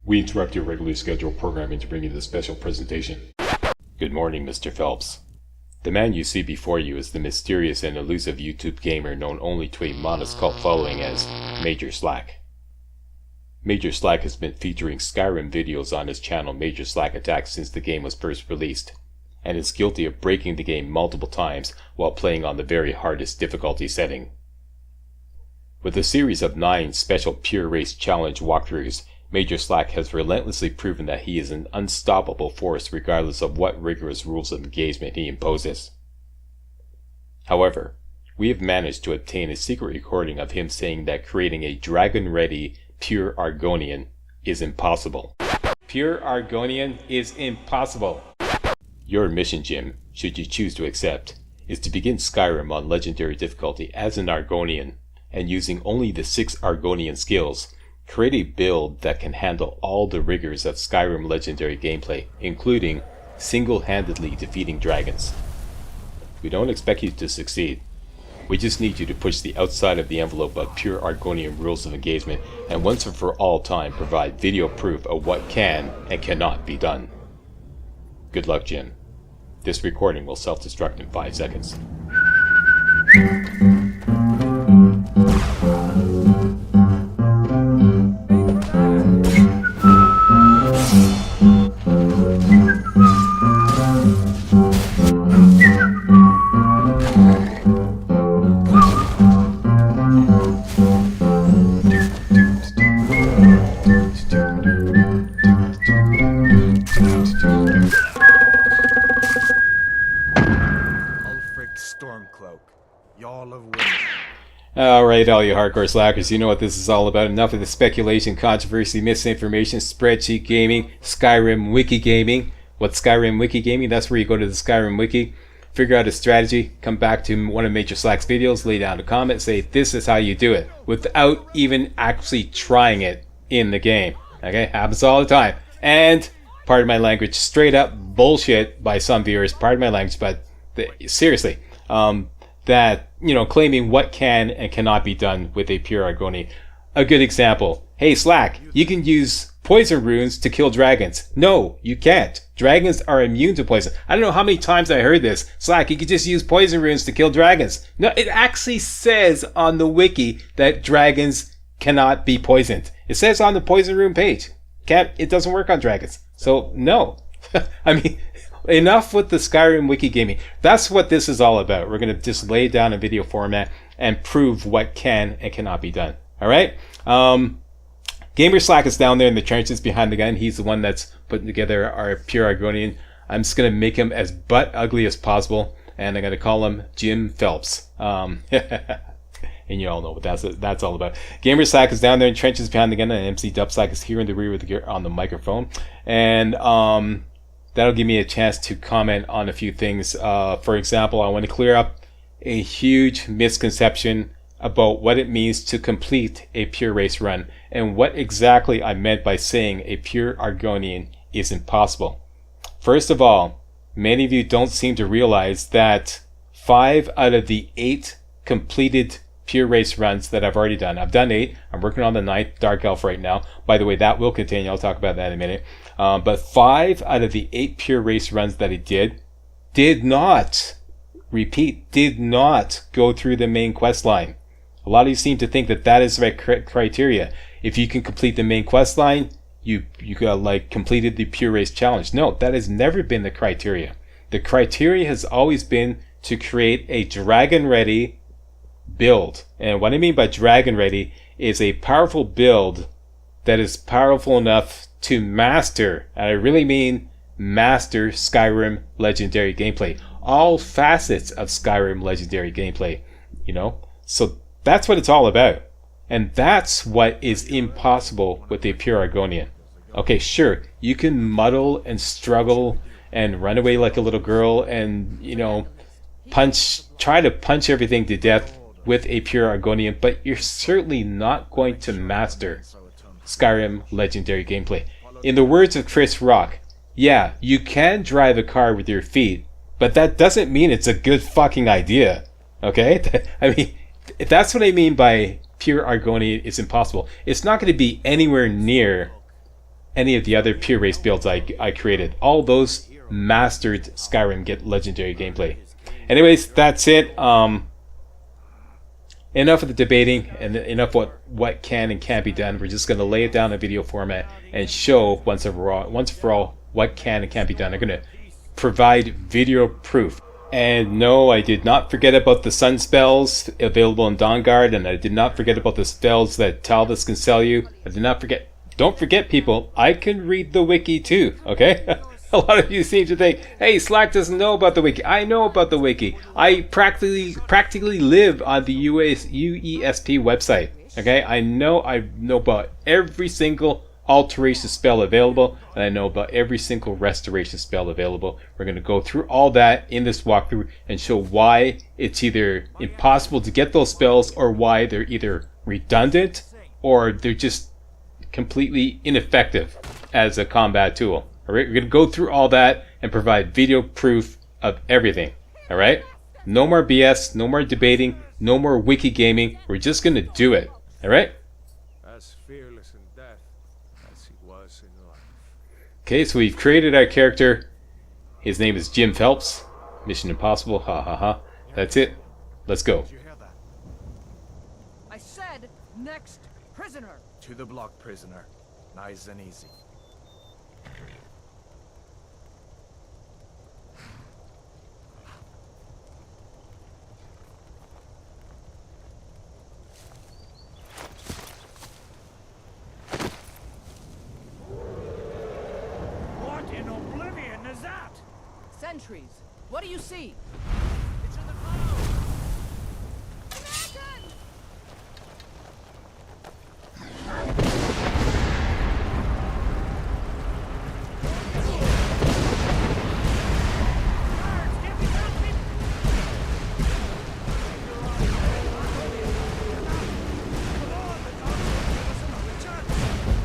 We interrupt your regularly scheduled programming to bring you this special presentation. Good morning, Mr. Phelps. The man you see before you is the mysterious and elusive YouTube gamer known only to a modest cult following as Major Slack. Major Slack has been featuring Skyrim videos on his channel Major Slack Attack since the game was first released, and is guilty of breaking the game multiple times while playing on the very hardest difficulty setting. With a series of 9 special Pure Race Challenge walkthroughs, Major Slack has relentlessly proven that he is an unstoppable force regardless of what rigorous rules of engagement he imposes. However, we have managed to obtain a secret recording of him saying that creating a dragon-ready Pure Argonian is impossible. Pure Argonian is impossible! Your mission, Jim, should you choose to accept, is to begin Skyrim on Legendary difficulty as an Argonian, and using only the 6 Argonian skills, create a build that can handle all the rigors of Skyrim Legendary gameplay, including single-handedly defeating dragons. We don't expect you to succeed. We just need you to push the outside of the envelope of Pure Argonian rules of engagement and once and for all time provide video proof of what can and cannot be done. Good luck, Jim. This recording will self-destruct in 5 seconds. Alright, all you hardcore slackers, you know what this is all about. Enough of the speculation, controversy, misinformation, spreadsheet gaming, Skyrim wiki gaming. What's Skyrim wiki gaming? That's where you go to the Skyrim wiki, figure out a strategy, come back to one of Major Slack's videos, lay down a comment, say this is how you do it, without even actually trying it in the game. Okay, happens all the time. And, pardon my language, straight up bullshit by some viewers, pardon my language, but seriously, that, you know, claiming what can and cannot be done with a Pure Argonian. A good example. Hey Slack, you can use poison runes to kill dragons. No, you can't. Dragons are immune to poison. I don't know how many times I heard this. Slack, you could just use poison runes to kill dragons. No, it actually says on the wiki that dragons cannot be poisoned. It says on the poison rune page. It doesn't work on dragons. So, no. I mean, enough with the Skyrim wiki gaming. That's what this is all about. We're going to just lay down a video format and prove what can and cannot be done. All right? Gamer Slack is down there in the trenches behind the gun. He's the one that's putting together our Pure Argonian. I'm just going to make him as butt ugly as possible, and I'm going to call him Jim Phelps. And you all know what that's all about. Gamer Slack is down there in trenches behind the gun, and MC Dub Slack is here in the rear with the gear on the microphone. And that'll give me a chance to comment on a few things. For example, I want to clear up a huge misconception about what it means to complete a pure race run and what exactly I meant by saying a pure Argonian is impossible. First of all, many of you don't seem to realize that 5 out of the 8 completed pure race runs that I've already done. I've done 8. I'm working on the 9th Dark Elf right now. By the way, that will continue. I'll talk about that in a minute. But 5 out of the 8 pure race runs that I did not go through the main quest line. A lot of you seem to think that that is the right criteria. If you can complete the main quest line, you got like completed the pure race challenge. No, that has never been the criteria. The criteria has always been to create a dragon ready build. And what I mean by dragon ready is a powerful build that is powerful enough to master, and I really mean master, Skyrim Legendary gameplay. All facets of Skyrim Legendary gameplay, you know? So that's what it's all about. And that's what is impossible with the Pure Argonian. Okay, sure, you can muddle and struggle and run away like a little girl and, you know, try to punch everything to death with a Pure Argonian, but you're certainly not going to master Skyrim Legendary gameplay. In the words of Chris Rock, yeah, you can drive a car with your feet, but that doesn't mean it's a good fucking idea. Okay? I mean, that's what I mean by Pure Argonian is impossible. It's not going to be anywhere near any of the other pure race builds I created. All those mastered Skyrim get legendary gameplay. Anyways, that's it. Enough of the debating and enough what can and can't be done. We're just going to lay it down in video format and show once for all what can and can't be done. I'm going to provide video proof. And no, I did not forget about the sun spells available in Dawnguard, and I did not forget about the spells that Talvis can sell you. I did not forget. Don't forget, people, I can read the wiki too, okay? A lot of you seem to think, hey, Slack doesn't know about the wiki. I know about the wiki. I practically live on the UESP website, okay? I know about every single alteration spell available, and I know about every single restoration spell available. We're going to go through all that in this walkthrough and show why it's either impossible to get those spells, or why they're either redundant or they're just completely ineffective as a combat tool. Alright, we're going to go through all that and provide video proof of everything. Alright? No more BS, no more debating, no more wiki gaming. We're just going to do it. Alright? As fearless in death as he was in life. Okay, so we've created our character. His name is Jim Phelps. Mission Impossible. Ha ha ha. That's it. Let's go. Did you hear that? I said next prisoner. To the block, prisoner. Nice and easy. What in oblivion is that? Sentries. What do you see? It's in the clouds.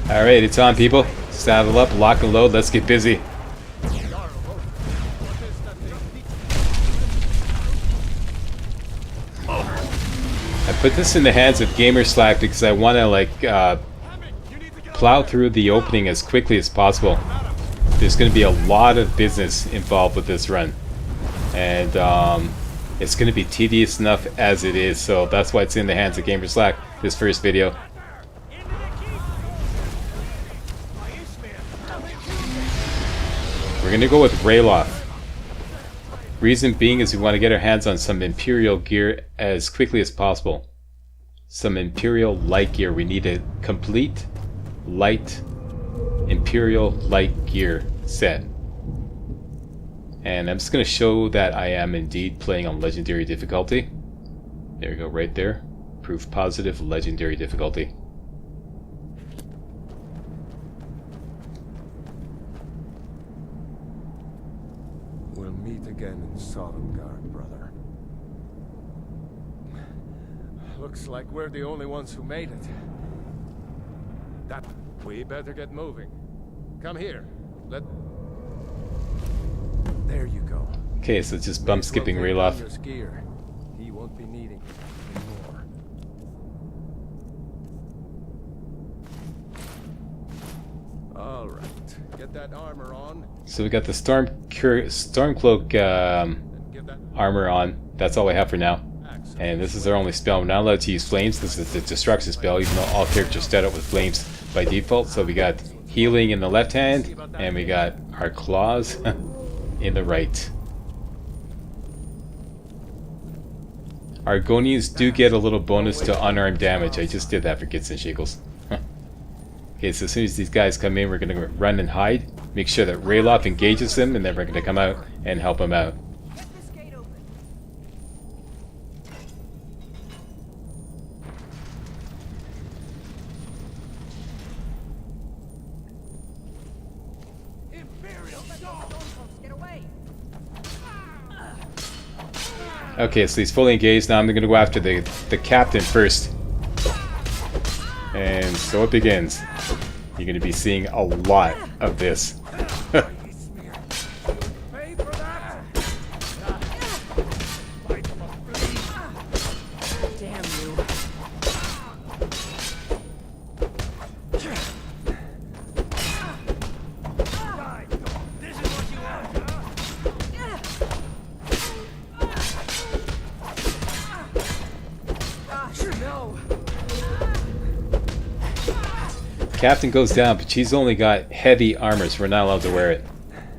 Alright, it's on, people. Saddle up, lock and load, let's get busy. I put this in the hands of Gamer Slack because I want to plow through the opening as quickly as possible. There's going to be a lot of business involved with this run, and it's going to be tedious enough as it is, so that's why it's in the hands of Gamer Slack, this first video. We're going to go with Rayloff. Reason being is we want to get our hands on some Imperial gear as quickly as possible. Some Imperial light gear. We need a complete light Imperial light gear set. And I'm just going to show that I am indeed playing on legendary difficulty. There we go, right there. Proof positive, legendary difficulty. We'll meet again in Sovngarde, brother. Looks like we're the only ones who made it. We better get moving. Come here. There you go. Okay, so just bump skipping Rayloff. He won't be needing it anymore. All right, get that armor on. So we got the Stormcloak armor on. That's all I have for now. And this is our only spell. We're not allowed to use flames. This is the destruction spell, even though all characters start out with flames by default. So we got healing in the left hand, and we got our claws in the right. Argonians do get a little bonus to unarmed damage. I just did that for Gits and Shekels. Okay, so as soon as these guys come in, we're going to run and hide. Make sure that Rayloff engages them, and then we're going to come out and help them out. Okay, so he's fully engaged. Now I'm going to go after the captain first. And so it begins. You're going to be seeing a lot of this. Captain goes down, but she's only got heavy armor, so we're not allowed to wear it.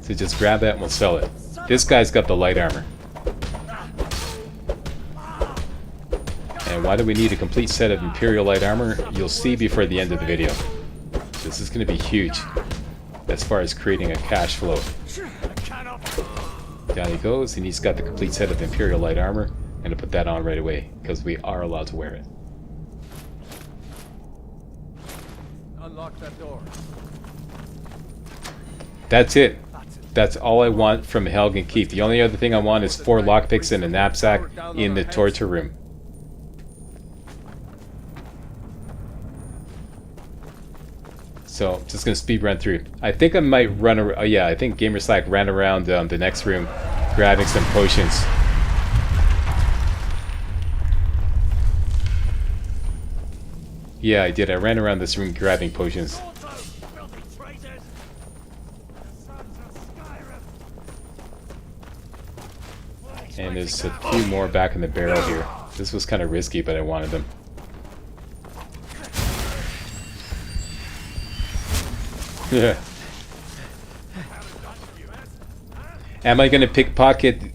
So just grab that and we'll sell it. This guy's got the light armor. And why do we need a complete set of Imperial light armor? You'll see before the end of the video. This is going to be huge as far as creating a cash flow. Down he goes, and he's got the complete set of Imperial light armor. I'm going to put that on right away, because we are allowed to wear it. Unlock that door. That's it. That's all I want from Helgen Keep. The only other thing I want is 4 lockpicks and a knapsack in the torture room. So, just gonna speed run through. I think I might run around. Oh yeah, I think Gamerslack ran around the next room, grabbing some potions. Yeah, I did. I ran around this room grabbing potions. And there's a few more back in the barrel here. This was kind of risky, but I wanted them. Yeah. Am I going to pickpocket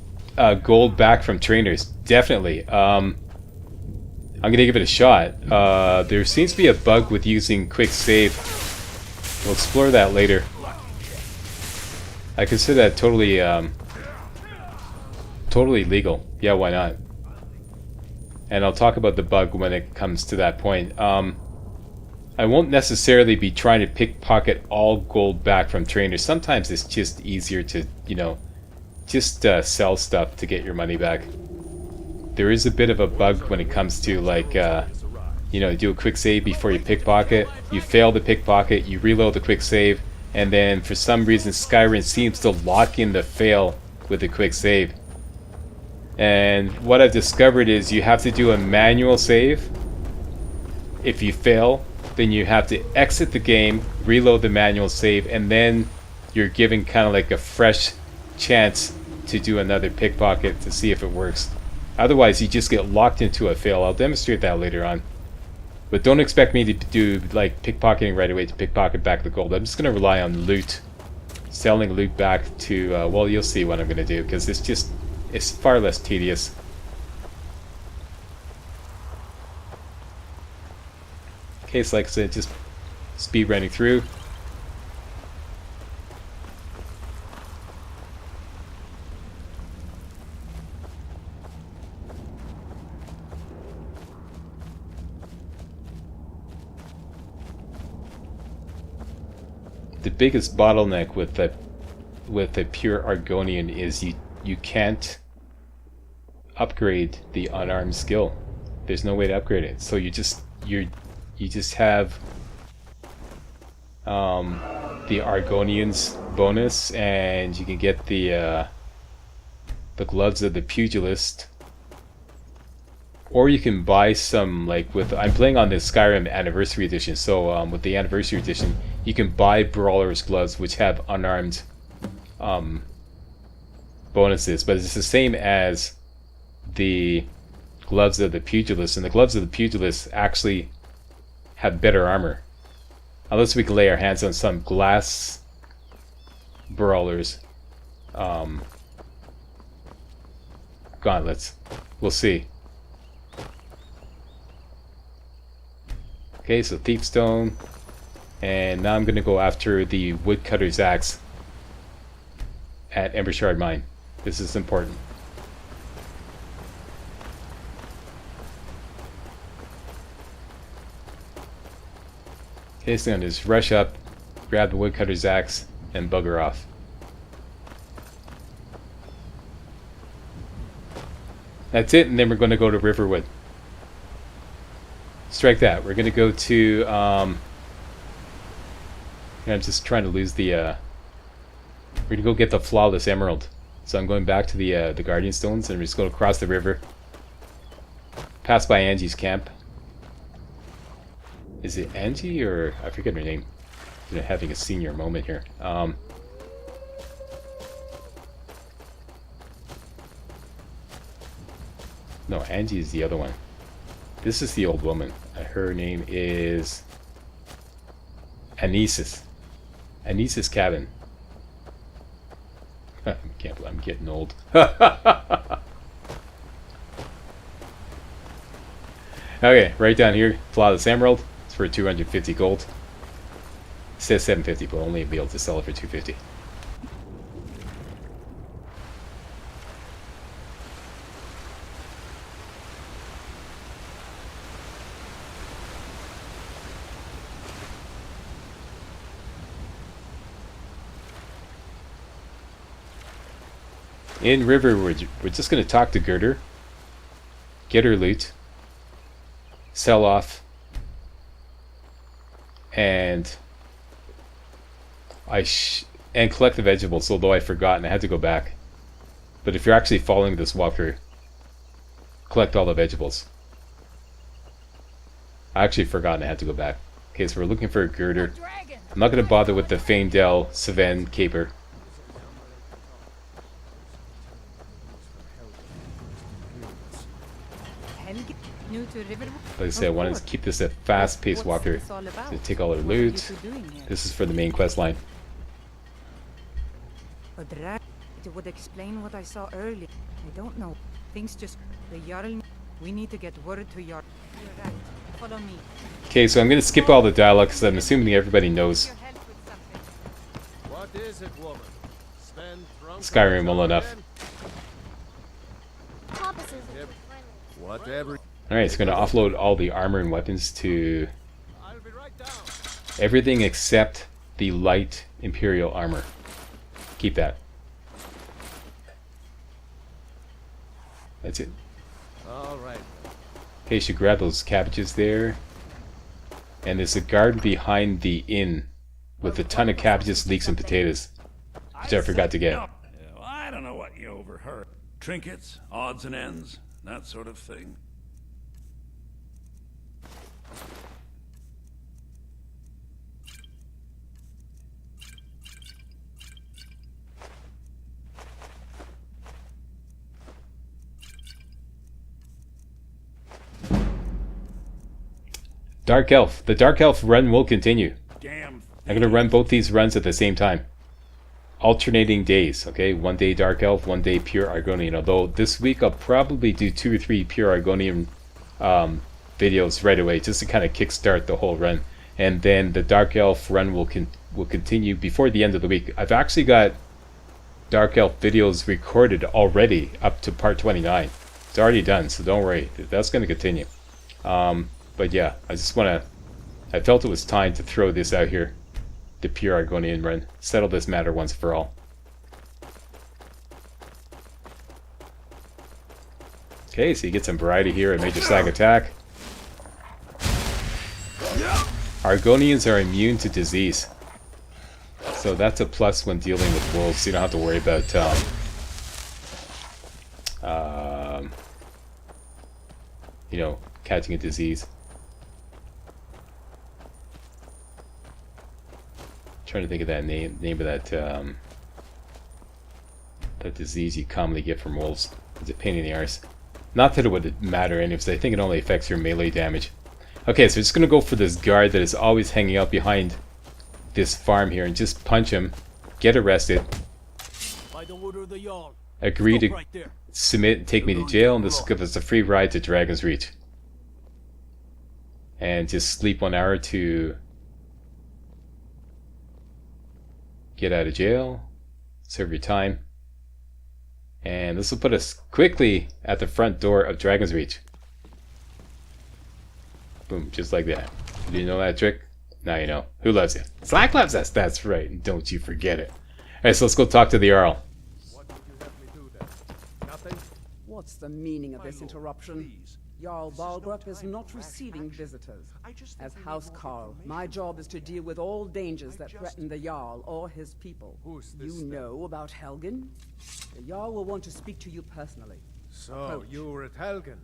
gold back from trainers? Definitely. I'm going to give it a shot. There seems to be a bug with using quick save. We'll explore that later. I consider that totally totally legal. Yeah, why not? And I'll talk about the bug when it comes to that point. I won't necessarily be trying to pickpocket all gold back from trainers. Sometimes it's just easier to, you know, just sell stuff to get your money back. There is a bit of a bug when it comes to, like, you know, do a quick save before you pickpocket. You fail the pickpocket, you reload the quick save, and then for some reason Skyrim seems to lock in the fail with the quick save. And what I've discovered is you have to do a manual save. If you fail, then you have to exit the game, reload the manual save, and then you're given kind of like a fresh chance to do another pickpocket to see if it works. Otherwise, you just get locked into a fail. I'll demonstrate that later on. But don't expect me to do like pickpocketing right away to pickpocket back the gold. I'm just going to rely on loot. Selling loot back to, well, you'll see what I'm going to do, because it's far less tedious. Okay, so like I said, just speed running through. The biggest bottleneck with the Pure Argonian is you can't upgrade the unarmed skill. There's no way to upgrade it. So you just have the Argonian's bonus, and you can get the gloves of the pugilist, or you can buy some, like with, I'm playing on the Skyrim Anniversary Edition, so with the Anniversary Edition you can buy Brawler's gloves which have unarmed bonuses, but it's the same as the gloves of the pugilist, and the gloves of the pugilist actually have better armor, unless we can lay our hands on some glass brawlers gauntlets. We'll see. Okay, so Thief Stone, and now I'm going to go after the Woodcutter's Axe at Embershard Mine. This is important. Okay, so I'm going to just rush up, grab the Woodcutter's Axe, and bugger off. That's it, and then we're going to go to Riverwood. Strike that. We're going to go to, I'm just trying to lose the, we're going to go get the Flawless Emerald. So I'm going back to the Guardian Stones, and we're just going to cross the river, pass by Angie's camp. Is it Angie, or I forget her name? You know, having a senior moment here. No, Angie is the other one. This is the old woman. Her name is Anesis. Anesis cabin. I can't believe I'm getting old. Okay, right down here, Flawless Emerald. It's for 250 gold. It says 750, but only be able to sell it for 250. In River, we're just going to talk to Girder, get her loot, sell off, and collect the vegetables, although I forgot and I had to go back. But if you're actually following this walkthrough, collect all the vegetables. I actually forgot and I had to go back. Okay, so we're looking for a Girder. I'm not going to bother with the Faendel Saven Caper. Like I said, I wanted to keep this a fast-paced walkthrough. So take all our loot. This is for the main quest line. It would explain what I saw earlier. I don't know. Things just... The Jarl... We need to get word to Jarl. You're right. Follow me. Okay, so I'm going to skip all the dialogue because I'm assuming everybody knows What is it, woman? Skyrim well enough. Whatever. Alright, it's going to offload all the armor and weapons to I'll be right down. everything except the light Imperial armor. Keep that. That's it. All right. Okay, you should grab those cabbages there. And there's a garden behind the inn with a ton of cabbages, leeks, and potatoes, which I forgot to get. Well, I don't know what you overheard. Trinkets, odds and ends, that sort of thing. Dark Elf. The Dark Elf run will continue. Damn. I'm going to run both these runs at the same time. Alternating days, okay? One day Dark Elf, one day Pure Argonian. Although this week I'll probably do 2 or 3 Pure Argonian videos right away, just to kind of kickstart the whole run. And then the Dark Elf run will continue before the end of the week. I've actually got Dark Elf videos recorded already up to part 29. It's already done, so don't worry. That's going to continue. But yeah, I felt it was time to throw this out here. The Pure Argonian run. Settle this matter once for all. Okay, so you get some variety here at Major Slag Attack. Argonians are immune to disease. So that's a plus when dealing with wolves. You don't have to worry about you know, catching a disease. Trying to think of that name of that that disease you commonly get from wolves. It's a pain in the arse. Not that it would matter anyways. I think it only affects your melee damage. Okay, so we're just gonna go for this guard that is always hanging out behind this farm here and just punch him, get arrested, By the order of the Jarl. agree to Stop right there. submit and take me to jail, and this will give us a free ride to Dragon's Reach. And just sleep 1 hour to get out of jail, serve your time, and this will put us quickly at the front door of Dragon's Reach. Boom, just like that. Do you know that trick? Now you know. Who loves you? Slack loves us, that's right, and don't you forget it. Alright, so let's go talk to the Jarl. What would you have me do then? Nothing? What's the meaning of this interruption? Jarl Balgrup is not receiving visitors. As House Carl, my job is to deal with all dangers that threaten the Jarl or his people. Who's this You then? know about Helgen? The Jarl will want to speak to you personally. So, you were at Helgen.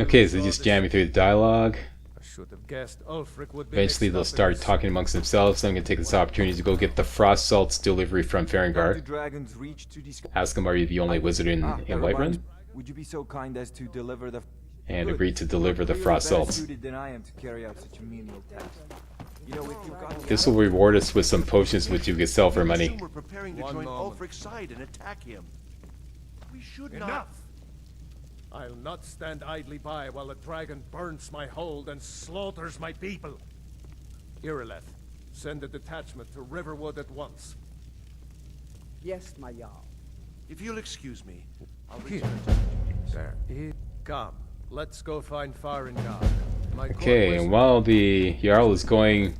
Okay, so just jamming through the dialogue. I should have guessed Ulfric would be Eventually they'll mixed up in start this. talking amongst themselves, so I'm going to take this opportunity to go get the Frost Salts delivery from Farengar. Dragon's Reach to discuss. Ask them, are you the only wizard in Whiterun? Would you be so kind as to deliver the... And agreed to deliver the You're Frost better Salts. suited than I am to carry out such a menial task. You know, if you've got This will reward us with some potions which you can sell for money. We're preparing to One join moment. Ulfric's side and attack him. We should not. Enough! I'll not stand idly by while the dragon burns my hold and slaughters my people. Irileth, send a detachment to Riverwood at once. Yes, my Jarl. If you'll excuse me, I'll Here. return to There. Come, let's go find Farengar. My Okay, court and while the Jarl is going,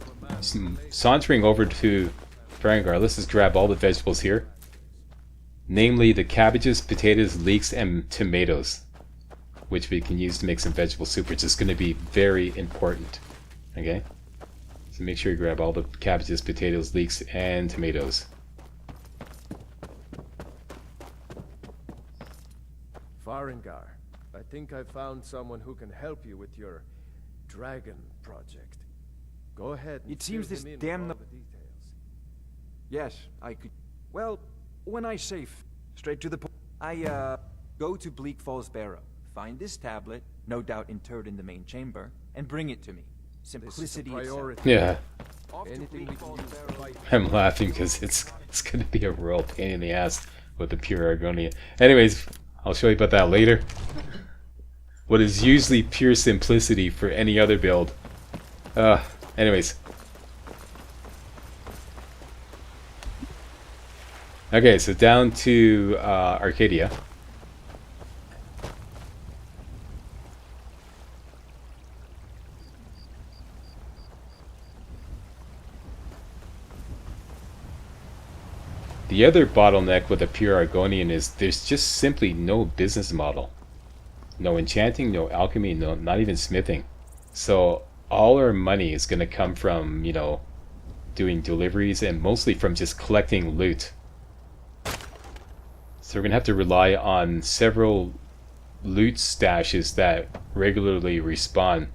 sauntering over to Farengar, let's just grab all the vegetables here. Namely the cabbages, potatoes, leeks, and tomatoes, which we can use to make some vegetable soup, which is going to be very important. Okay? So make sure you grab all the cabbages, potatoes, leeks, and tomatoes. Farengar, I think I found someone who can help you with your dragon project. Go ahead and It seems fill this him in with damn all no- the details. Yes, I could. Well, when I say straight to the point, I go to Bleak Falls Barrow, find this tablet, no doubt interred in the main chamber, and bring it to me. This is a Simplicity itself. priority. Yeah, Off to Anything we Bleak can Falls use to Barrow. fight. I'm laughing because it's going to be a real pain in the ass with the Pure Argonian. Anyways, I'll show you about that later. What is usually pure simplicity for any other build. Anyways. Okay, so down to Arcadia. The other bottleneck with a Pure Argonian is there's just simply no business model. No enchanting, no alchemy, no, not even smithing. So all our money is going to come from, you know, doing deliveries and mostly from just collecting loot. So we're going to have to rely on several loot stashes that regularly respawn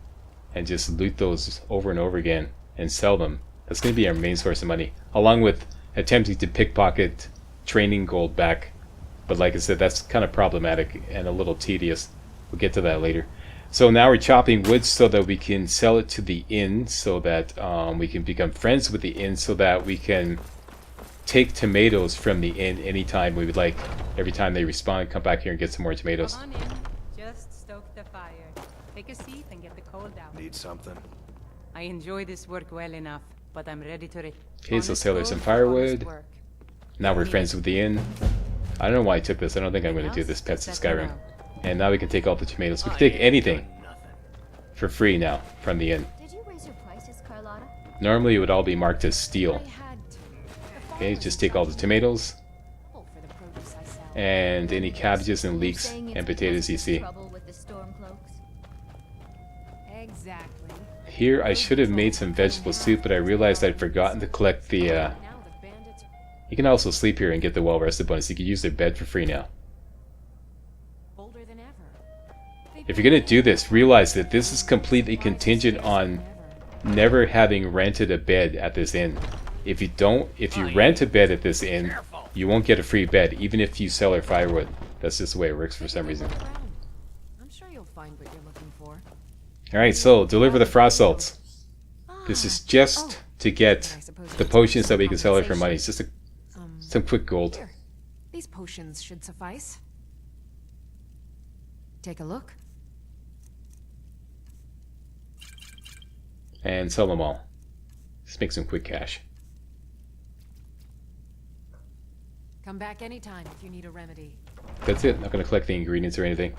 and just loot those over and over again and sell them. That's going to be our main source of money, along with attempting to pickpocket training gold back. But like I said, that's kind of problematic and a little tedious. We'll get to that later. So now we're chopping wood so that we can sell it to the inn, so that we can become friends with the inn, so that we can take tomatoes from the inn anytime we would like. Every time they respawn, come back here and get some more tomatoes. Come on in. Just stoke the fire. Take a seat and get the cold out. Need something. I enjoy this work well enough, but I'm ready to... Okay, so sell her some firewood. Now we're friends with the inn. I don't know why I took this. I don't think I'm going to do this Pets of Skyrim. And now we can take all the tomatoes. We can take anything for free now from the inn. Did you raise your prices, Carlotta? Normally it would all be marked as steel. Okay, just take all the tomatoes For the produce I sell. and any cabbages and You're leeks saying it's and potatoes you because of see. trouble with the Stormcloaks? Exactly. Here I should have made some vegetable soup, but I realized I'd forgotten to collect the... Now the bandits are You can also sleep here and get the well-rested bonus. You can use their bed for free now. bolder than ever. If you're going to do this, realize that this is completely contingent on never having rented a bed at this inn. If you rent a bed at this inn, you won't get a free bed, even if you sell our firewood. That's just the way it works for some reason. I'm sure you'll find what you're looking for. Alright, so deliver the frost salts. This is just to get the potions that we can sell her for money. It's just some quick gold. Here. These potions should suffice. Take a look. And sell them all. Just make some quick cash. Come back anytime if you need a remedy. That's it. Not going to collect the ingredients or anything.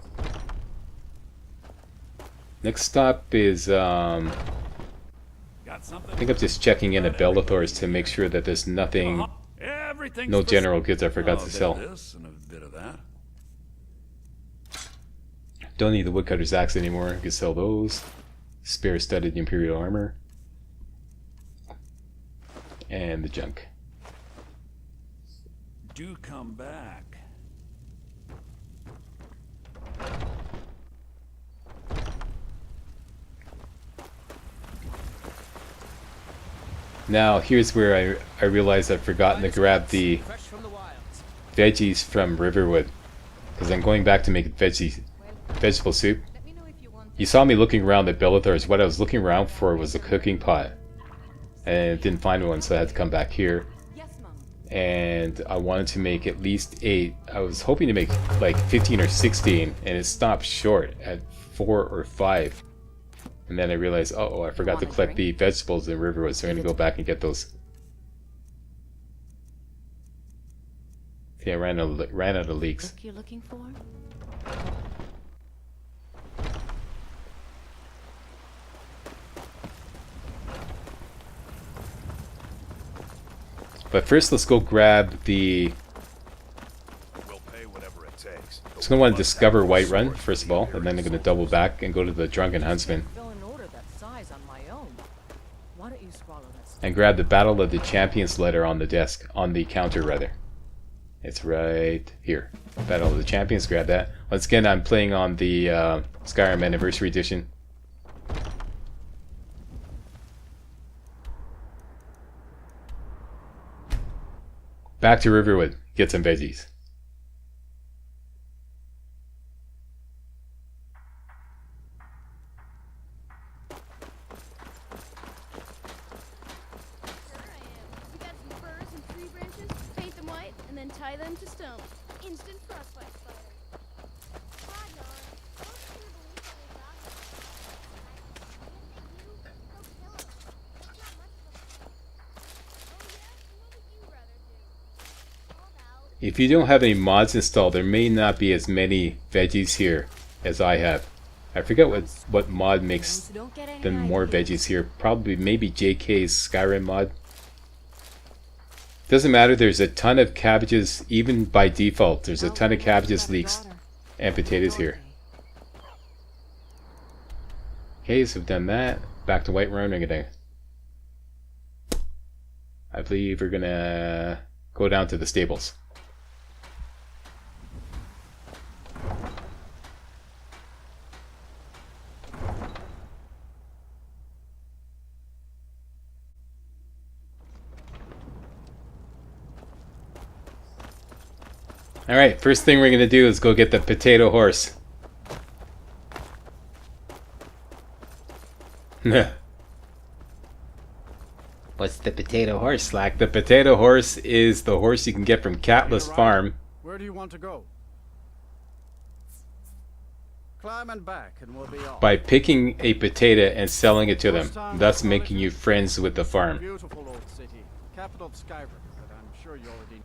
Next stop is, Got I something? think I'm just checking in at Bellathor's to make sure that there's nothing, Everything's no for general goods I forgot Oh, to a bit sell. of this and a bit of that. Don't need the woodcutter's axe anymore. I can sell those. Spare studded imperial armor. And the junk. Do come back. Now here's where I realized I've forgotten to grab the veggies from Riverwood. Because I'm going back to make vegetable soup. Let me know if you want... You saw me looking around at Bellathor's. What I was looking around for was a cooking pot. and didn't find one, so I had to come back here. Yes, Mom. And I wanted to make at least 8. I was hoping to make like 15 or 16, and it stopped short at 4 or 5. And then I realized, oh, I forgot to collect the vegetables in Riverwood, so I'm going to go back and get those. Yeah, I ran out of leeks. Look you're looking for? But first, let's go grab the... We'll pay whatever it takes. So I'm going to want to discover Whiterun, first of all, and then I'm going to double back and go to the Drunken Huntsman. Fill an order that size on my own. Why don't you swallow this? And grab the Battle of the Champions letter on the desk, on the counter rather. It's right here. Battle of the Champions, grab that. Once again, I'm playing on the Skyrim Anniversary Edition. Back to Riverwood, get some veggies. You got some firs and tree branches, paint them white, and then tie them to stone. Instant frostbite spider. Hi, Don. Most people believe that they got them. And if they do, go kill them. It's not much of a fight. Oh yeah? What would you rather do? Hold out. If you don't have any mods installed, there may not be as many veggies here as I have. I forget what mod makes them more veggies here. Probably maybe JK's Skyrim mod. Doesn't matter, there's a ton of cabbages, even by default. There's a ton of cabbages, leeks, and potatoes here. Okay, so we've done that. Back to Whiterun. We're gonna... I believe we're gonna go down to the stables. Alright, first thing we're going to do is go get the potato horse. What's the potato horse, Slack? The potato horse is the horse you can get from Catless Farm. Where do you want to go? Climb and back and we'll be off. By picking a potato and selling it to them, thus making you friends with the farm. Beautiful old city, capital of Skyrim, but I'm sure you already...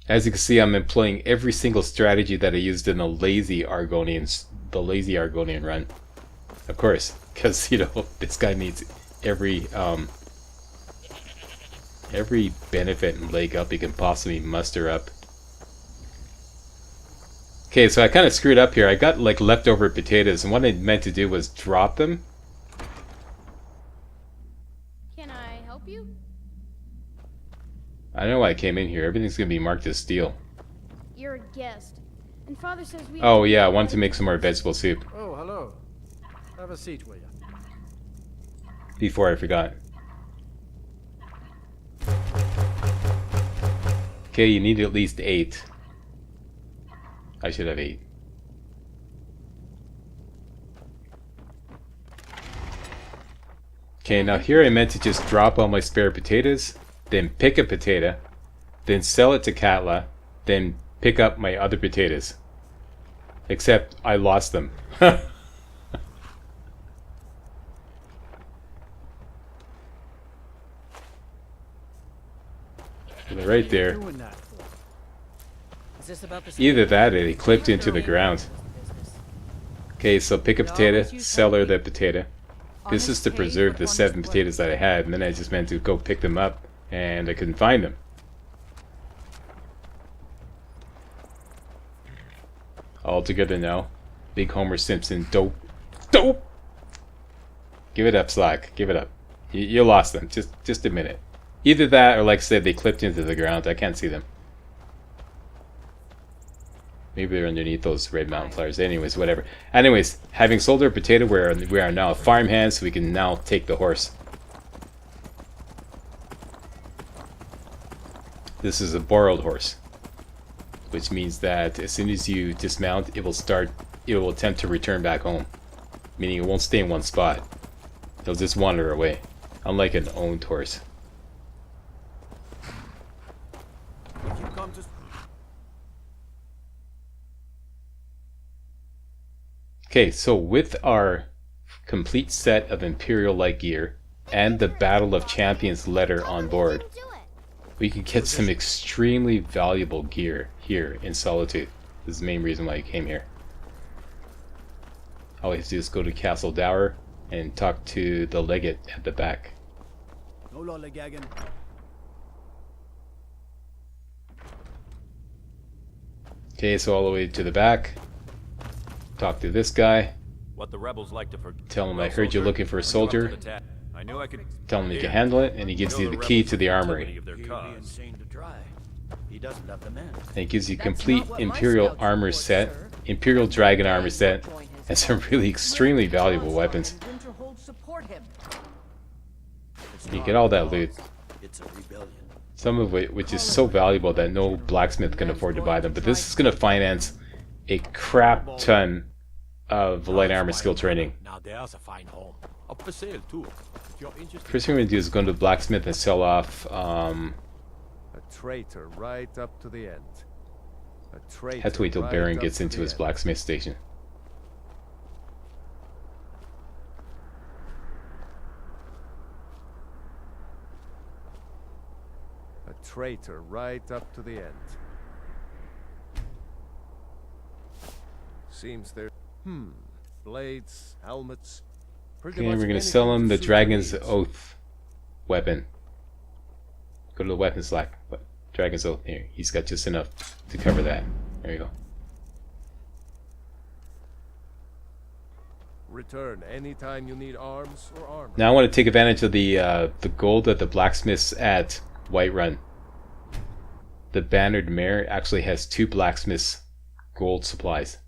As you can see, I'm employing every single strategy that I used in the lazy Argonian run. Of course, because, you know, this guy needs every benefit and leg up he can possibly muster up. Okay, so I kind of screwed up here. I got like leftover potatoes, and what I meant to do was drop them. Can I help you? I don't know why I came in here. Everything's going to be marked as steel. You're a guest. And Father says we... Oh yeah, I wanted to make some more vegetable soup. Oh, hello. Have a seat, will you? Before I forgot. Okay, you need at least 8. I should have 8. Okay, now here I meant to just drop all my spare potatoes, then pick a potato, then sell it to Katla, then pick up my other potatoes. Except I lost them. They're right there. Either that or they clipped into the ground. Okay, so pick a potato, sell her the potato. This is to preserve the 7 potatoes that I had, and then I just meant to go pick them up, and I couldn't find them. All together now. Big Homer Simpson dope. Dope! Give it up, Slack. Give it up. You lost them. Just a minute. Either that, or like I said, they clipped into the ground. I can't see them. Maybe they're underneath those red mountain flowers. Anyways, whatever. Anyways, having sold our potato, we are now farmhands, so we can now take the horse. This is a borrowed horse, which means that as soon as you dismount, it will attempt to return back home. Meaning it won't stay in one spot. It'll just wander away. Unlike an owned horse. If you come to... Okay, so with our complete set of Imperial light gear and the Battle of Champions letter on board, we can get some extremely valuable gear here in Solitude. This is the main reason why I came here. All we have to do is go to Castle Dower and talk to the legate at the back. No lollygagging. Okay, so all the way to the back. Talk to this guy. What the rebels like to forget. Tell him I heard you're looking for a soldier. I knew I could. Tell him you can handle it, and he gives you the key to the armory. He doesn't have the men. And it gives you complete Imperial armor set, Imperial Dragon armor set, and some really extremely valuable weapons. You get all that loot. It's a rebellion. Some of it which is so valuable that no blacksmith can afford to buy them. But this is going to finance a crap ton of light armor skill training. Now there's a fine home. Up for sale too. If you're interested. First thing we're going to do is go to the blacksmith and sell off A traitor right up to the end. A traitor. have to wait till right Baron up gets to into the his end. blacksmith station. A traitor right up to the end. Seems there. Blades, helmets. Pretty Okay, much we're going to anything sell him the suit Dragon's needs. Oath weapon. Go to the weapon slack. Dragon's Oath here. He's got just enough to cover that. There you go. Return anytime you need arms or armor. Now I want to take advantage of the gold at the blacksmiths at Whiterun. The Bannered Mare actually has 2 blacksmiths gold supplies.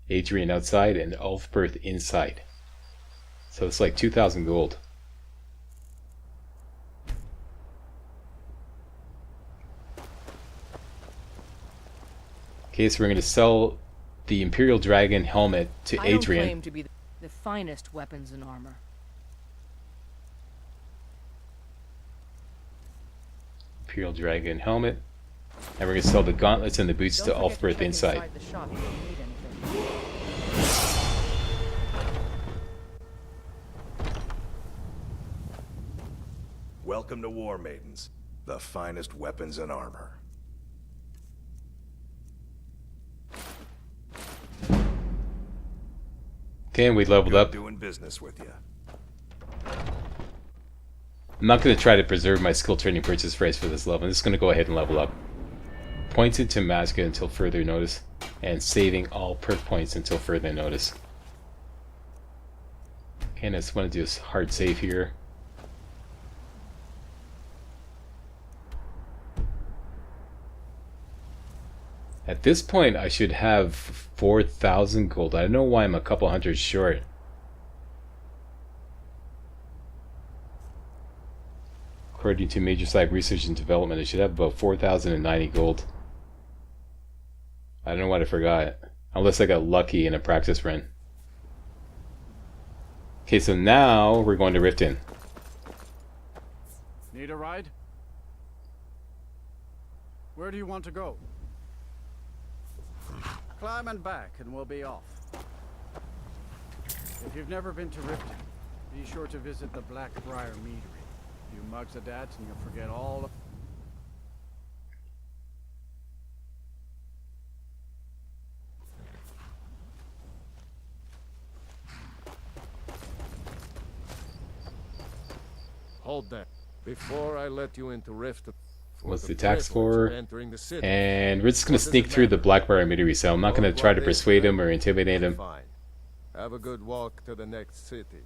Adrian outside and Ulfberth inside. So it's like 2,000 gold. Okay, so we're going to sell the Imperial Dragon helmet to I don't Adrian. claim to be the finest weapons and armor. Imperial Dragon helmet. And we're going to sell the gauntlets and the boots to Don't forget Ulfberth check inside. the shop if you need anything. Welcome to War Maidens, the finest weapons and armor. Okay, and we leveled up. Doing business with you. I'm not going to try to preserve my skill training purchase price for this level. I'm just going to go ahead and level up. Points into Mazga until further notice, and saving all perk points until further notice. Okay, and I just want to do a hard save here. At this point, I should have 4,000 gold. I don't know why I'm a couple hundred short. According to Major Slag Research and Development, I should have about 4,090 gold. I don't know what I forgot. Unless I got lucky in a practice run. Okay, so now we're going to Riften. Need a ride? Where do you want to go? Climb and back and we'll be off. If you've never been to Riften, be sure to visit the Blackbriar Meadery. You mugs of dads and you'll forget all of... Hold that. Before I let you into Rift. What's the attack score? And we're just going to sneak through the Blackbriar Meadery, so I'm not going to try to persuade him or intimidate him. Fine. Have a good walk to the next city.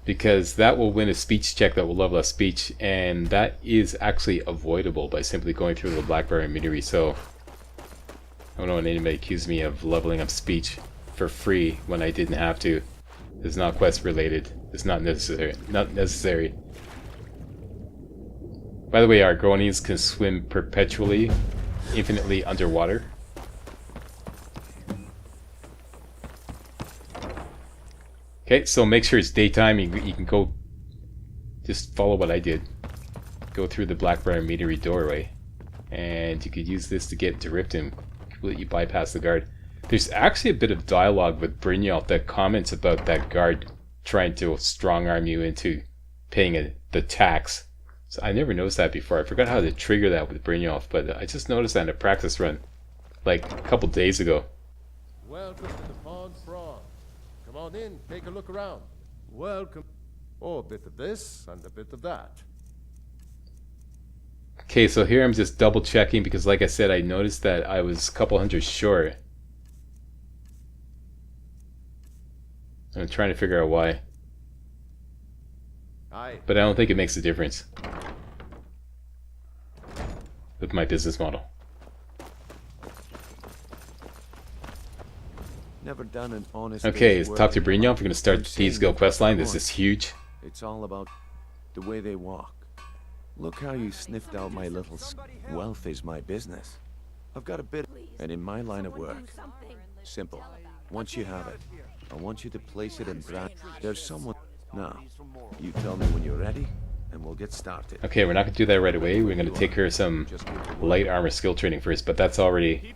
Because that will win a speech check that will level up speech, and that is actually avoidable by simply going through the Blackbriar Meadery, so I don't want anybody accuse me of leveling up speech for free when I didn't have to. It's not quest related. It's not necessary. Not necessary. By the way, Argonians can swim perpetually, infinitely underwater. Okay, so make sure it's daytime. You can go, just follow what I did. Go through the Blackbriar Meadery doorway. And you could use this to get to Riften. Completely bypass the guard. There's actually a bit of dialogue with Brynjolf that comments about that guard trying to strong arm you into paying the tax. So I never noticed that before. I forgot how to trigger that with Brynjolf, but I just noticed that in a practice run like a couple days ago. Welcome to the Pond Frog. Come on in, take a look around. Welcome. Oh, a bit of this and a bit of that. Okay, so here I'm just double checking because like I said, I noticed that I was a couple hundred short. I'm trying to figure out why. But I don't think it makes a difference with my business model. Never done an honest. Okay, let's talk to Brynjolf. We're going to start the Thieves Guild questline. This is huge. It's all about the way they walk. Look how you sniffed out my little wealth is my business. I've got a bit, and in my line of work, simple. Once you have it, I want you to place it in brand. There's someone. Now, you tell me when you're ready, and we'll get started. Okay, we're not going to do that right away. We're going to take care of some light armor skill training first, but that's already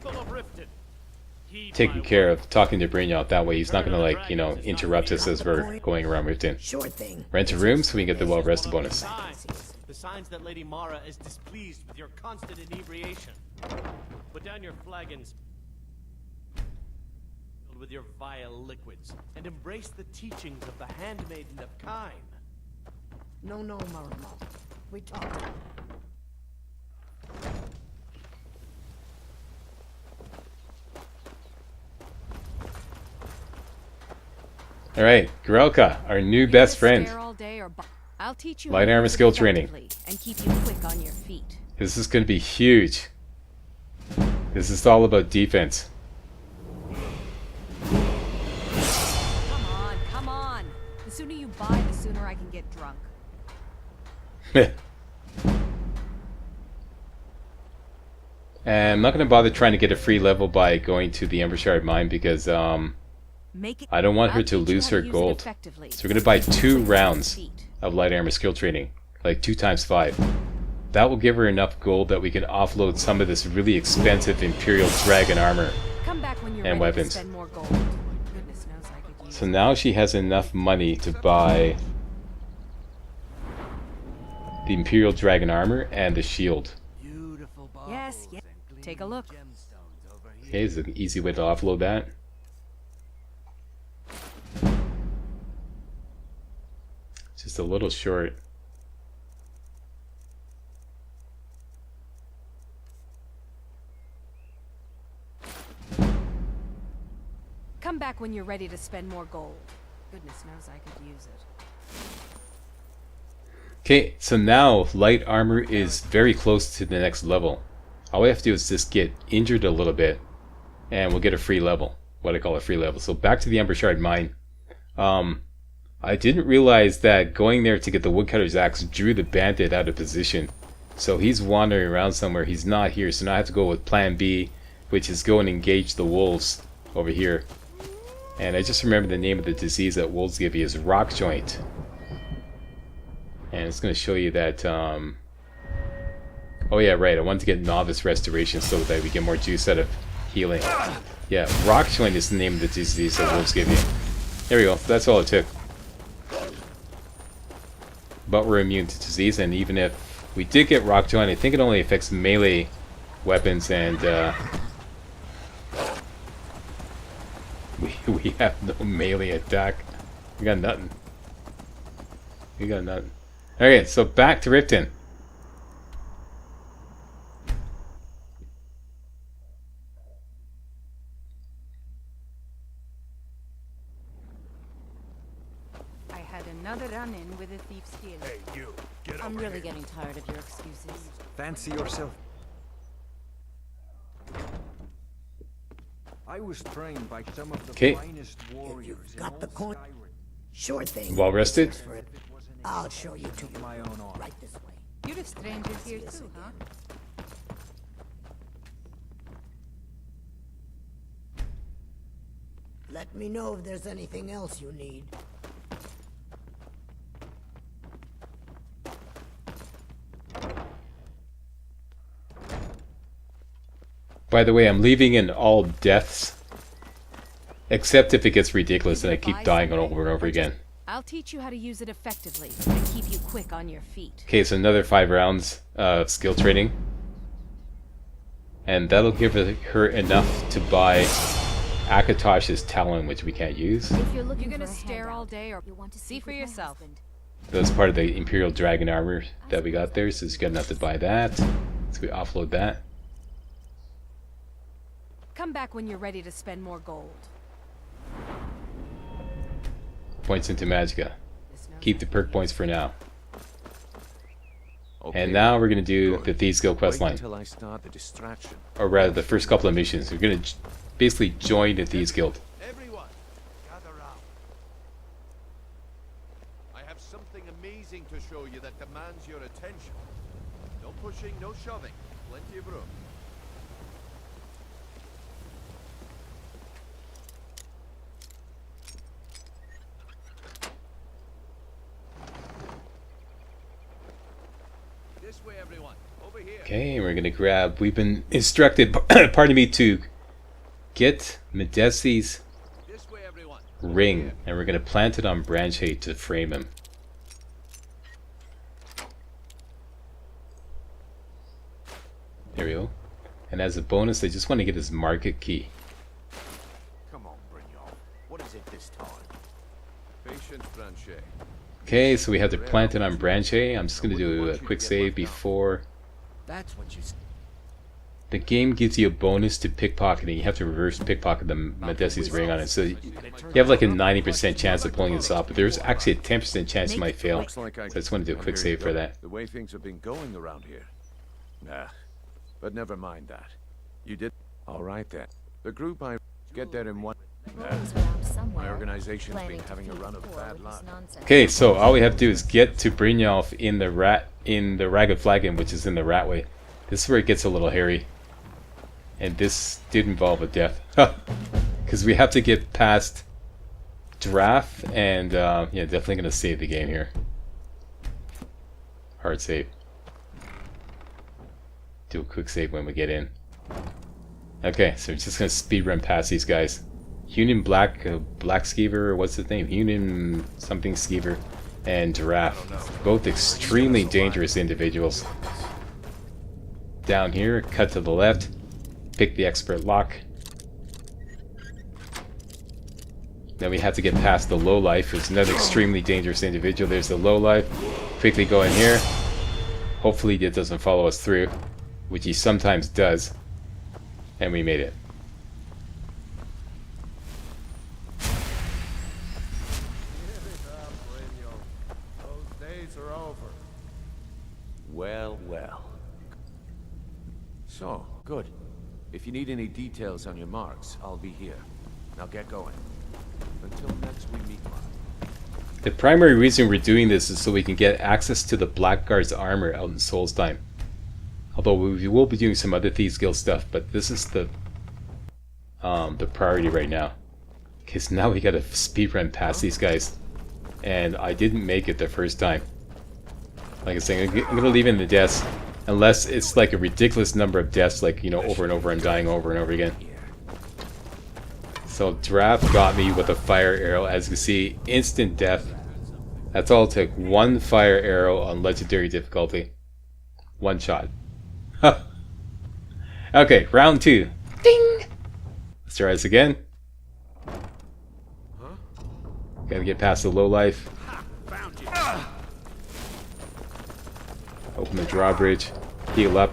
taken care of. Talking to Brynjolf, that way he's not going to, like, you know, interrupt us as we're going around Riften. Sure thing. Rent a room so we can get the well-rested bonus. The signs that Lady Mara is displeased with your constant inebriation. Put down your flagons with your vile liquids and embrace the teachings of the handmaiden of Kine. No, Marama. We talk. Alright, Grelka, our new best friend. I'll teach you light armor skill training. And keep you quick on your feet. This is going to be huge. This is all about defense. Come on. The sooner you buy, the sooner I can get drunk. And I'm not going to bother trying to get a free level by going to the Embershard mine because I don't want her to lose her gold. So we're going to buy 2 rounds of light armor skill training, like 2 times 5. That will give her enough gold that we can offload some of this really expensive Imperial Dragon armor and weapons. So now she has enough money to buy the Imperial Dragon armor and the shield. Yes, take a look. Okay, it's an easy way to offload that. Just a little short. Come back when you're ready to spend more gold. Goodness knows I could use it. Okay, so now light armor is very close to the next level. All we have to do is just get injured a little bit and we'll get a free level. What I call a free level. So back to the Embershard mine. I didn't realize that going there to get the woodcutter's axe drew the bandit out of position. So he's wandering around somewhere. He's not here. So now I have to go with plan B, which is go and engage the wolves over here. And I just remember the name of the disease that wolves give you is rock joint. And it's going to show you that, oh yeah, right, I wanted to get novice restoration so that we get more juice out of healing. Yeah, rock joint is the name of the disease that wolves give you. There we go, that's all it took. But we're immune to disease, and even if we did get rock joint, I think it only affects melee weapons, and we have no melee attack. We got nothing. We got nothing. Okay, so back to Riften. I had another run-in with a thief's deal. Hey, you. Get I'm over really here. getting tired of your excuses. Fancy yourself. I was trained by some of the finest warriors. Got the coin? Sure thing. Well rested? I'll show you to my own arm. right this way. You're a stranger here too, huh? Let me know if there's anything else you need. By the way, I'm leaving in all deaths. Except if it gets ridiculous and I keep dying over and over again. I'll teach you how to use it effectively and keep you quick on your feet. Okay, so another 5 rounds of skill training. And that'll give her enough to buy Akatosh's Talon, which we can't use. If you're gonna stare all day or you want to see for yourself. That's part of the Imperial Dragon armor that we got there, so it's good enough to buy that. So we offload that. Come back when you're ready to spend more gold. Points into Magicka. Keep the perk points for now. Okay. And now we're going to do the Thieves Guild questline. Until I start the distraction. Or rather, the first couple of missions. We're going to basically join the Thieves Guild. Everyone, gather round. I have something amazing to show you that demands your attention. No pushing, no shoving. Plenty of room. This way, everyone. Over here. Okay, we're going to grab... We've been instructed, pardon me, to get Medesi's ring. And we're going to plant it on Branchade to frame him. There we go. And as a bonus, I just want to get his market key. Come on, Brignon. What is it this time? Patience, Branchade. Okay, so we have to plant it on Branchade. I'm just going to do a quick save before. That's what you. The game gives you a bonus to pickpocketing. You have to reverse pickpocket the Medesi's ring on it. So you have like a 90% chance of pulling this off, but there's actually a 10% chance you might fail. So I just want to do a quick save for that. The way things have been going around here. Nah, but never mind that. You did. All right then. The group I get there in one. My organization's been having a run of bad luck. Okay, so all we have to do is get to Brynjolf in the Ragged Flagon, which is in the Ratway. This is where it gets a little hairy. And this did involve a death. Because we have to get past Draft, and yeah, definitely going to save the game here. Hard save. Do a quick save when we get in. Okay, so we're just going to speedrun past these guys. Hunan Black Skeever, what's his name? Hunan something Skeever and Giraffe. Both extremely dangerous individuals. Down here, cut to the left. Pick the expert lock. Then we have to get past the lowlife, who's another extremely dangerous individual. There's the lowlife. Quickly go in here. Hopefully it doesn't follow us through, which he sometimes does. And we made it. Those days are over. Well, well. So, good. If you need any details on your marks, I'll be here. Now get going. Until next we meet, Mark. The primary reason we're doing this is so we can get access to the Blackguard's armor out in Solstheim. Although we will be doing some other Thieves Guild stuff, but this is the priority right now. Because now we gotta speedrun past these guys. And I didn't make it the first time. Like I was saying, I'm gonna leave in the deaths. Unless it's like a ridiculous number of deaths, like, you know, over and over and dying over and over again. So Draft got me with a fire arrow. As you can see, instant death. That's all it took. One fire arrow on legendary difficulty. One shot. Okay, round 2. Ding! Let's try this again. Gotta get past the lowlife. Open the drawbridge. Heal up.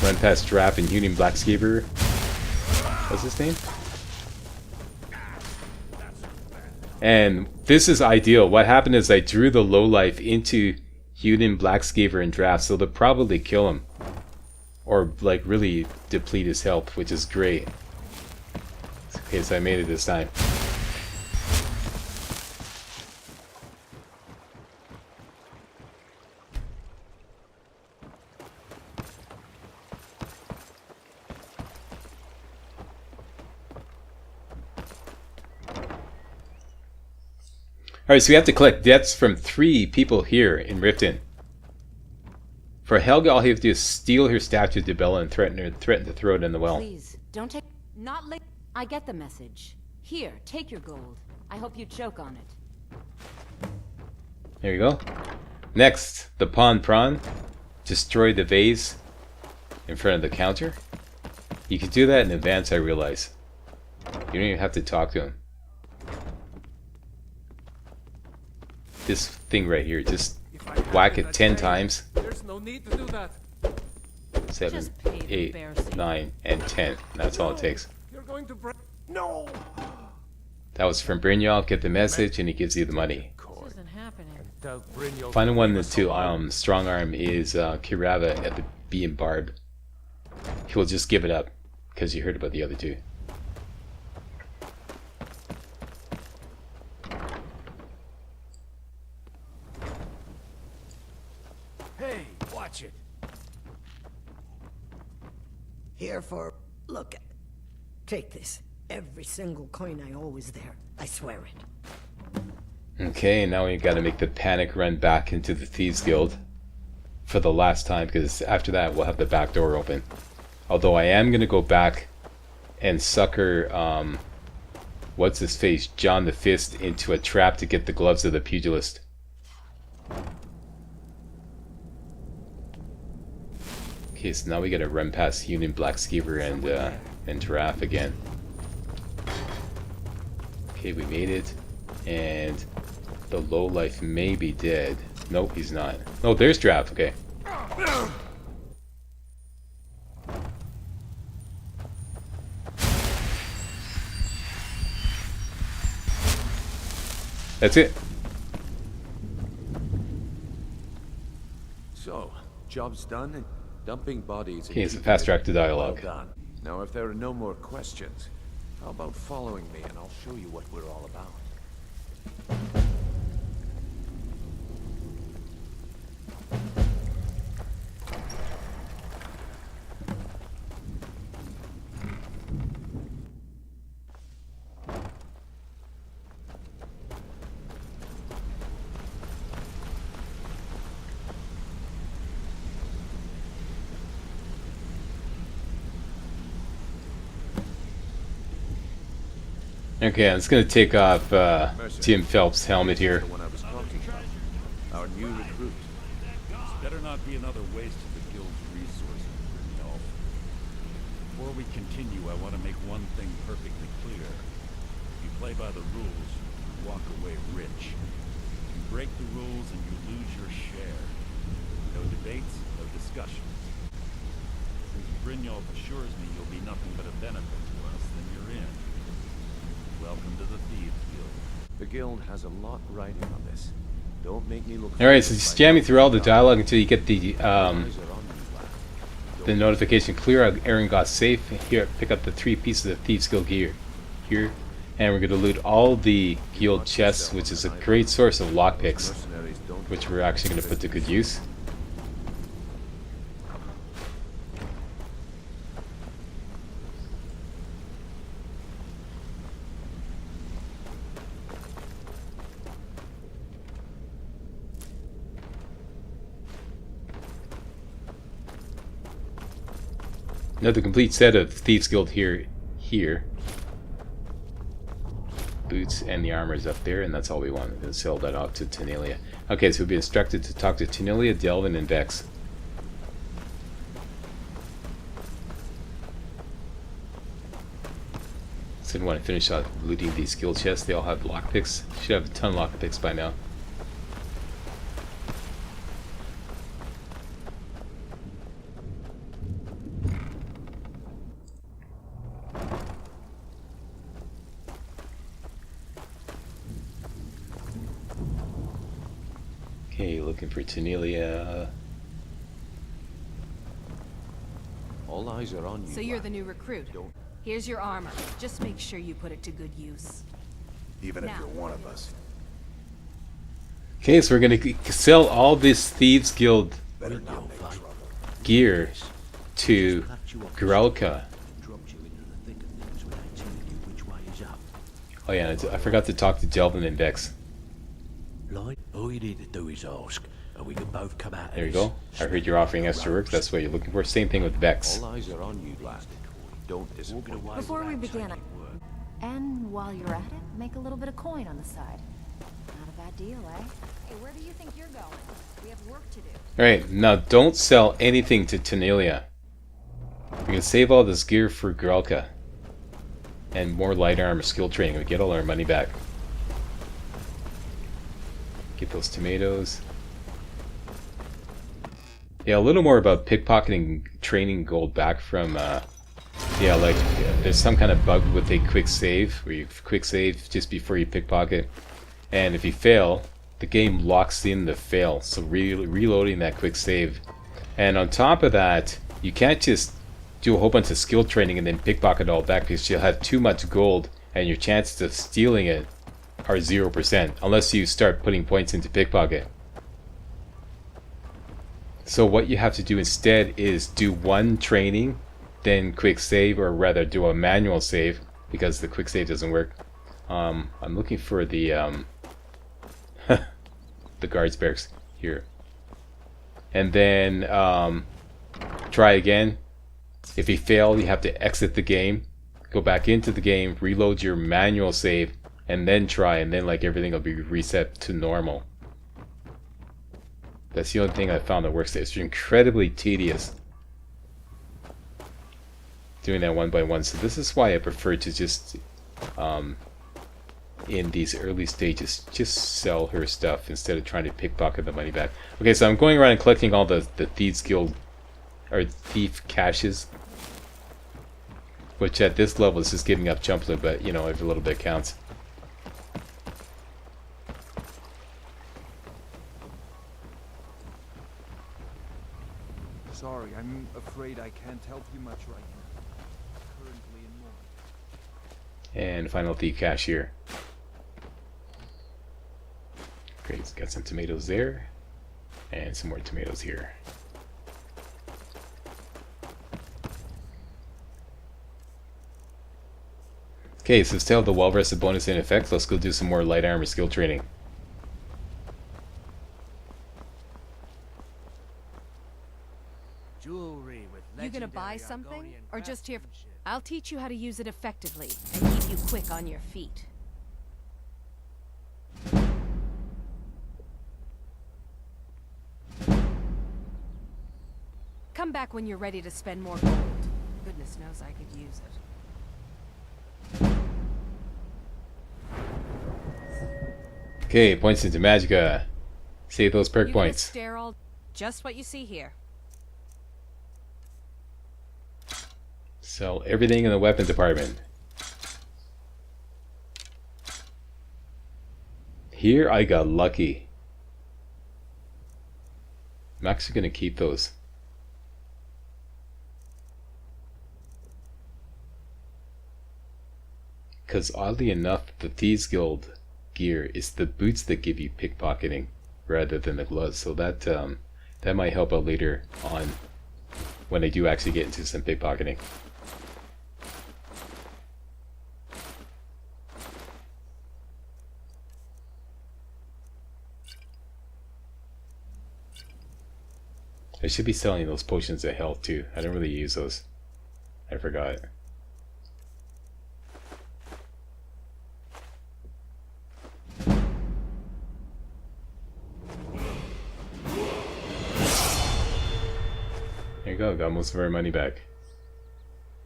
Run past Draft and Union Black Skeever. What's his name? And this is ideal. What happened is I drew the lowlife into Union Black Skeever and Draft, so they'll probably kill him. Or like really deplete his health, which is great. Okay, so I made it this time. Alright, so we have to collect debts from 3 people here in Riften. For Helga, all you have to do is steal her statue to Bella and threaten to throw it in the well. Please, don't take... Not late. I get the message. Here, take your gold. I hope you choke on it. There you go. Next, the Pawn Prawn. Destroy the vase in front of the counter. You can do that in advance, I realize. You don't even have to talk to him. This thing right here, just whack it 10 times. There's no need to do that. 7, 8, 9, and 10. That's all it takes. You're going to break. No. That was from Brynjolf. Get the message, and he gives you the money. This isn't happening. Final one to strong arm is Kirava at the Bee and Barb. He'll just give it up because you heard about the other two. Hey, watch it. Here for... Look. Take this. Every single coin I owe is there. I swear it. Okay, now we gotta make the panic run back into the Thieves Guild for the last time, because after that we'll have the back door open. Although I am gonna go back and sucker what's his face, John the Fist, into a trap to get the gloves of the pugilist. Okay, so now we gotta run past Union Black Skeever and Giraffe again. Okay, we made it, and the lowlife may be dead. Nope, he's not. Oh, there's Giraffe. Okay. That's it. So, job's done and dumping bodies. Okay, it's a fast track to dialogue. Well done. Now, if there are no more questions, how about following me and I'll show you what we're all about. Okay, I'm just gonna take off Tim Phelps' helmet here. Our new recruit. This better not be another waste of the guild's resources, Brynjolf. Before we continue, I want to make one thing perfectly clear. If you play by the rules, you walk away rich. You break the rules and you lose your share. No debates, no discussions. Since Brynjolf assures me you'll be nothing but a benefit to us, then you're in. Welcome to the Thieves Guild. The guild has a lot riding on this. Don't make me look. All right, so just jamming through all the dialogue until you get the notification. Clear out Erangos safe. Here, pick up the 3 pieces of Thieves Guild gear here, and we're going to loot all the guild chests, which is a great source of lockpicks, which we're actually going to put to good use. Another complete set of Thieves Guild here. Boots and the armor is up there, and that's all we want. We're going to sell that off to Tenelia. Okay, so we'll be instructed to talk to Tenelia, Delvin, and Vex. So we want to finish off looting these skill chests. They all have lockpicks. Should have a ton of lockpicks by now. Okay, looking for Tenelia. All eyes are on you. So you're the new recruit. Here's your armor. Just make sure you put it to good use. Even if you're one of us. Okay, so we're gonna sell all this Thieves Guild gear to Grelka. Oh yeah, I forgot to talk to Delvin and Vex. Like, all you need to do is ask, we can both come out. There you go. I heard you're offering extra work. That's what you're looking for. Same thing with Vex. All eyes are on you, lad. Don't disappoint. Before we begin, and while you're at it, make a little bit of coin on the side. Not a bad deal, eh? Hey, where do you think you're going? We have work to do. Alright, now don't sell anything to Tanelia. We can save all this gear for Grelka. And more light armor skill training. We get all our money back. Get those tomatoes. Yeah, a little more about pickpocketing training gold back from, yeah, like, there's some kind of bug with a quick save, where you quick save just before you pickpocket. And if you fail, the game locks in the fail, so reloading that quick save. And on top of that, you can't just do a whole bunch of skill training and then pickpocket all back, because you'll have too much gold and your chances of stealing it are 0%, unless you start putting points into pickpocket. So what you have to do instead is do one training, then quick save, or rather do a manual save, because the quick save doesn't work. I'm looking for the the guards barracks here. And then try again. If you fail, you have to exit the game, go back into the game, reload your manual save, and then try, and then like everything will be reset to normal. That's the only thing I found that works. It's incredibly tedious doing that one by one. So this is why I prefer to just in these early stages just sell her stuff instead of trying to pickpocket the money back. Okay, so I'm going around and collecting all the Thieves Guild or thief caches, which at this level is just giving up jump loot, but you know, every little bit counts. Sorry, I'm afraid I can't help you much right now. Currently in mourning. And final thief cache here. Great, got some tomatoes there, and some more tomatoes here. Okay, so still have the well-rested bonus in effect. Let's go do some more light armor skill training. Jewelry with You gonna buy legendary something? Argonian Or just here? craftsmanship. I'll teach you how to use it effectively and keep you quick on your feet. Come back when you're ready to spend more gold. Goodness knows I could use it. Okay, points into Magicka. Save those perk You gonna points. stare all just what you see here. Sell everything in the weapon department. Here I got lucky. I'm actually going to keep those. Because oddly enough, the Thieves Guild gear is the boots that give you pickpocketing rather than the gloves. So that that might help out later on when I do actually get into some pickpocketing. I should be selling those potions of health too. I don't really use those. I forgot. There you go, got most of our money back.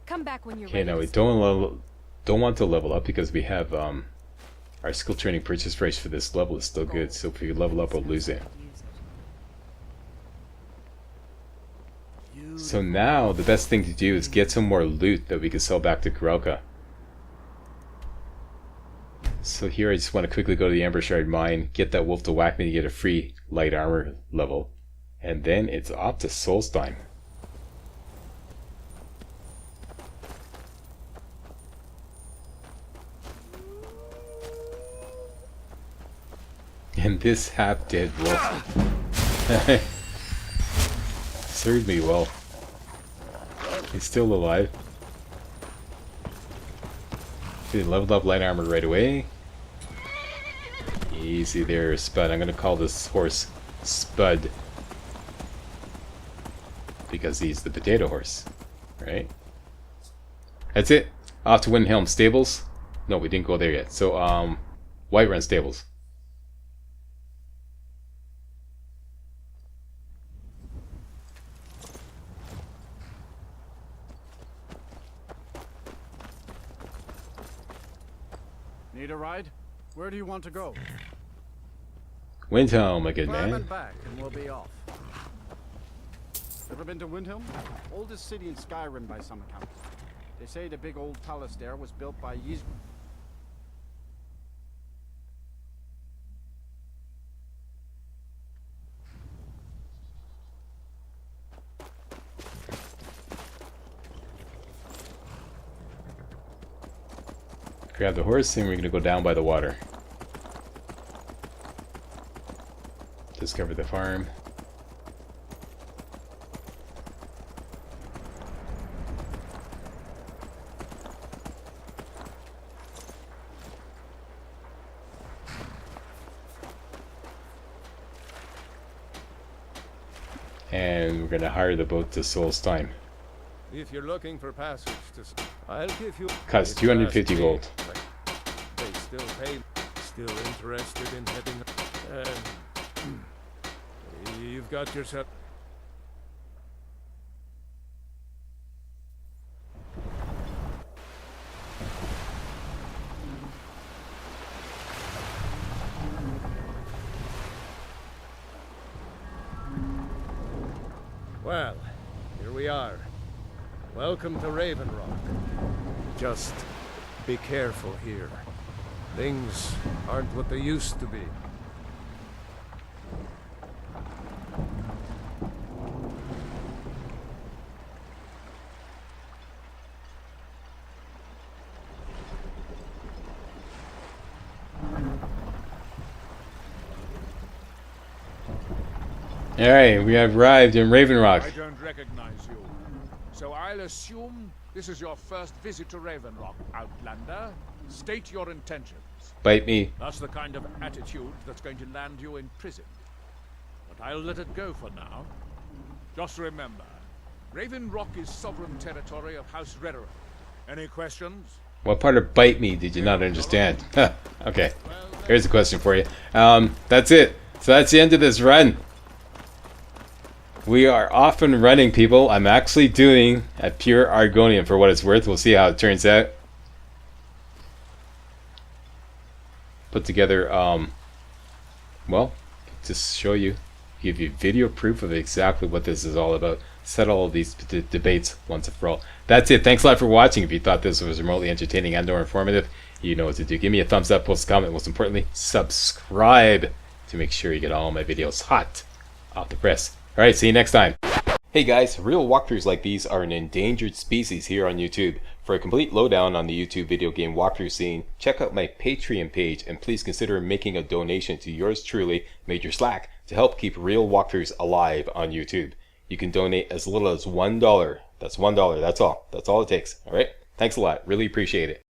Come back when you're Okay, ready. now we don't want to level up because we have our skill training purchase price for this level is still good. So if we level up, we'll lose it. So now the best thing to do is get some more loot that we can sell back to Grelka. So here I just want to quickly go to the Ember Shard mine, get that wolf to whack me to get a free light armor level, and then it's off to Solstheim. And this half-dead wolf served me well. He's still alive. Okay, leveled up light armor right away. Easy there, Spud. I'm gonna call this horse Spud. Because he's the potato horse. Right? That's it. Off to Windhelm Stables. No, we didn't go there yet. So, Whiterun Stables. Need a ride? Where do you want to go? Windhelm, a good Climb man. and back, and we'll be off. Ever been to Windhelm? Oldest city in Skyrim by some account. They say the big old palace there was built by Grab the horse and we're going to go down by the water. Discover the farm. And we're going to hire the boat to Solstheim. If you're looking for passage to... I'll give you... Costs 250 gold. They still pay... Still interested in heading... you've got yourself... Well, here we are. Welcome to Raven Rock. Just be careful here. Things aren't what they used to be. Alright, we have arrived in Raven Rock. I don't recognize you. So I'll assume this is your first visit to Raven Rock, Outlander. State your intentions. Bite me. That's the kind of attitude that's going to land you in prison. But I'll let it go for now. Just remember, Raven Rock is sovereign territory of House Redoran. Any questions? What part of bite me did you not understand? Okay, here's a question for you. That's it. So that's the end of this run. We are off and running, people. I'm actually doing a Pure Argonian for what it's worth. We'll see how it turns out. Put together, well, just show you, give you video proof of exactly what this is all about. Settle all these debates once and for all. That's it. Thanks a lot for watching. If you thought this was remotely entertaining and or informative, you know what to do. Give me a thumbs up, post a comment, most importantly, subscribe to make sure you get all my videos hot off the press. Alright, see you next time. Hey guys, real walkthroughs like these are an endangered species here on YouTube. For a complete lowdown on the YouTube video game walkthrough scene, check out my Patreon page and please consider making a donation to yours truly, Major Slack, to help keep real walkthroughs alive on YouTube. You can donate as little as $1. That's $1, that's all. That's all it takes. Alright? Thanks a lot. Really appreciate it.